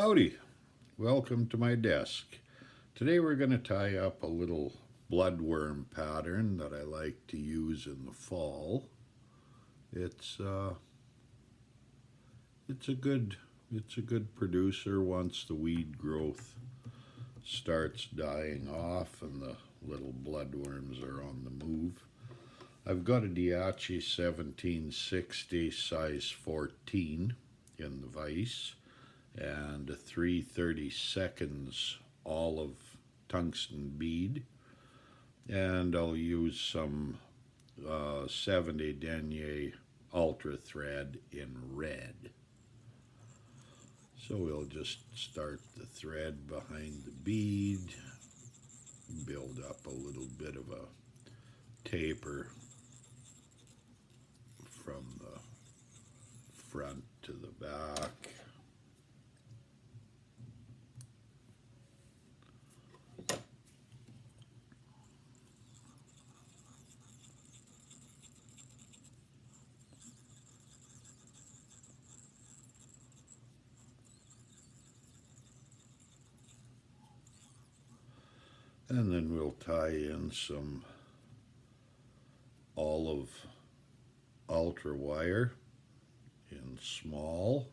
Howdy, welcome to my desk. Today we're going to tie up a little bloodworm pattern that I like to use in the fall. It's uh, it's a good producer once the weed growth starts dying off and the little bloodworms are on the move. I've got a Diachi 1760 size 14 in the vise and a 3/32 olive tungsten bead, and I'll use some 70 denier ultra thread in red. So we'll just start the thread behind the bead, build up a little bit of a taper from the front to the back. And then we'll tie in some olive ultra wire in small.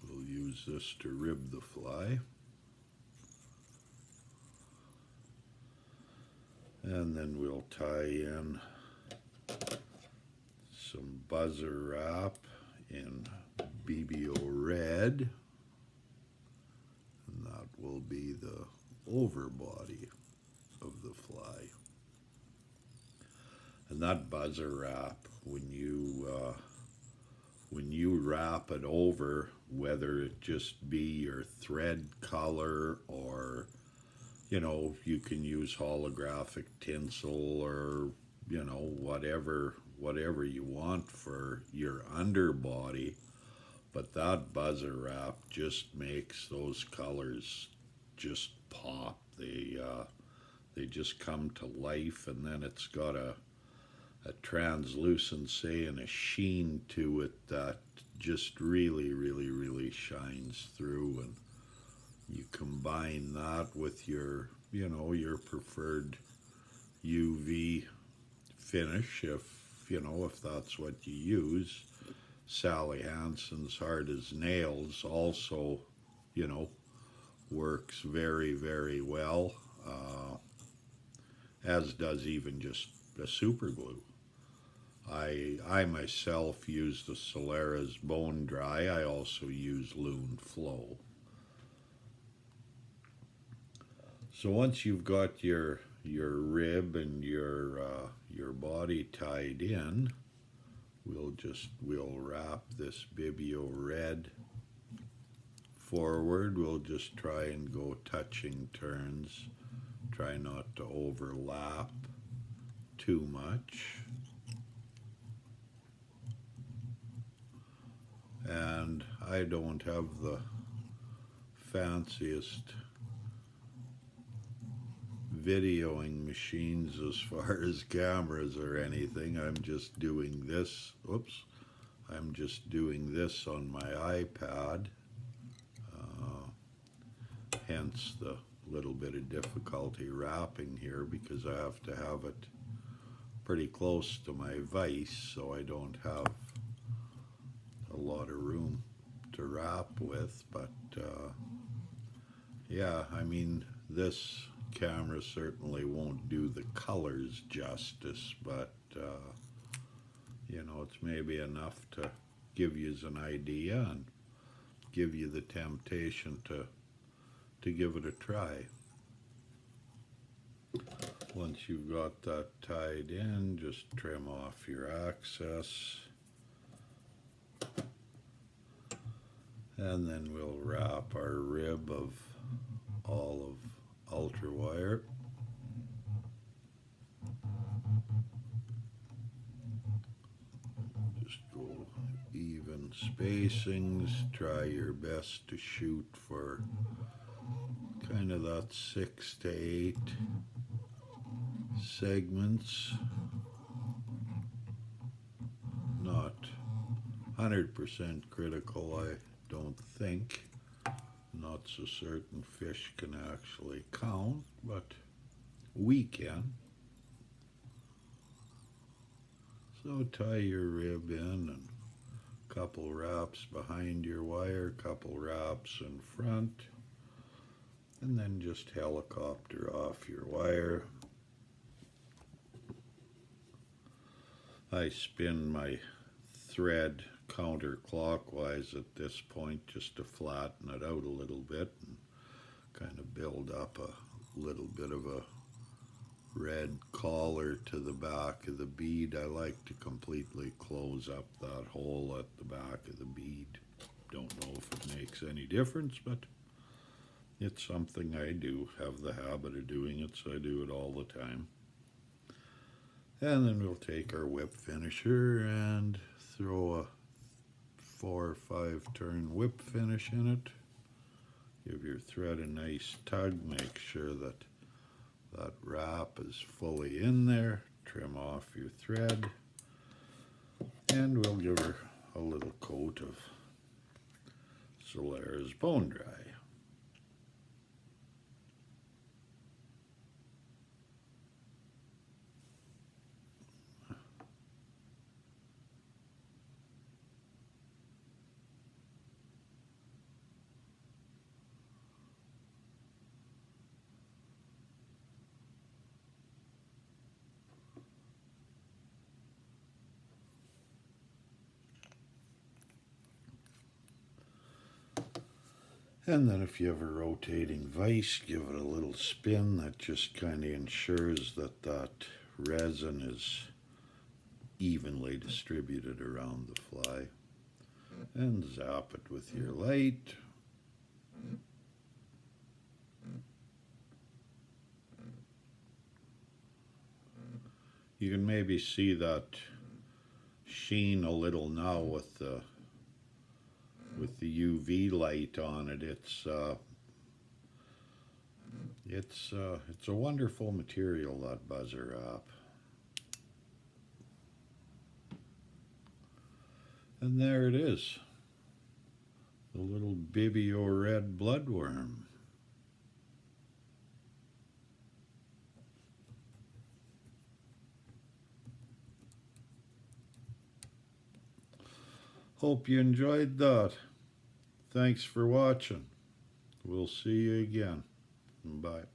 We'll use this to rib the fly. And then we'll tie in some buzzer wrap in BBO red, and that will be the overbody of the fly. And that buzzer wrap, when you wrap it over, whether it just be your thread color or you can use holographic tinsel or whatever you want for your underbody, but that buzzer wrap just makes those colors just pop. They just come to life, and then it's got a translucency and a sheen to it that just really shines through. And you combine that with your preferred UV finish, if that's what you use. Sally Hansen's Hard as Nails also works very well, as does even just a super glue. I myself use the Solera's Bone Dry. I also use Loon Flow. So once you've got your rib and your body tied in, we'll wrap this Bibio red forward. We'll just try and go touching turns. Try not to overlap too much. And I don't have the fanciest videoing machines as far as cameras or anything. I'm just doing this. I'm just doing this on my iPad. Hence the little bit of difficulty wrapping here, because I have to have it pretty close to my vise, so I don't have a lot of room to wrap with. But yeah, I mean, this camera certainly won't do the colors justice, but it's maybe enough to give you an idea and give you the temptation to give it a try. Once you've got that tied in, just trim off your excess, and then we'll wrap our rib of olive ultra wire. Just go even spacings. Try your best to shoot for kind of that 6 to 8 segments. Not 100% critical, I don't think. Not so certain fish can actually count, but we can. So tie your rib in and a couple wraps behind your wire, couple wraps in front, and then just helicopter off your wire. I spin my thread counterclockwise at this point just to flatten it out a little bit and kind of build up a little bit of a red collar to the back of the bead. I like to completely close up that hole at the back of the bead. Don't know if it makes any difference, but it's something I do, have the habit of doing it, so I do it all the time. And then we'll take our whip finisher and throw a 4 or 5 turn whip finish in it. Give your thread a nice tug, make sure that that wrap is fully in there. Trim off your thread, and we'll give her a little coat of Solaris Bone Dry. And then if you have a rotating vise, give it a little spin. That just kind of ensures that that resin is evenly distributed around the fly. And zap it with your light. You can maybe see that sheen a little now with the UV light on it. It's a wonderful material, that buzzer wrap. And there it is, the little Bibio red bloodworm. Hope you enjoyed that. Thanks for watching. We'll see you again. Bye.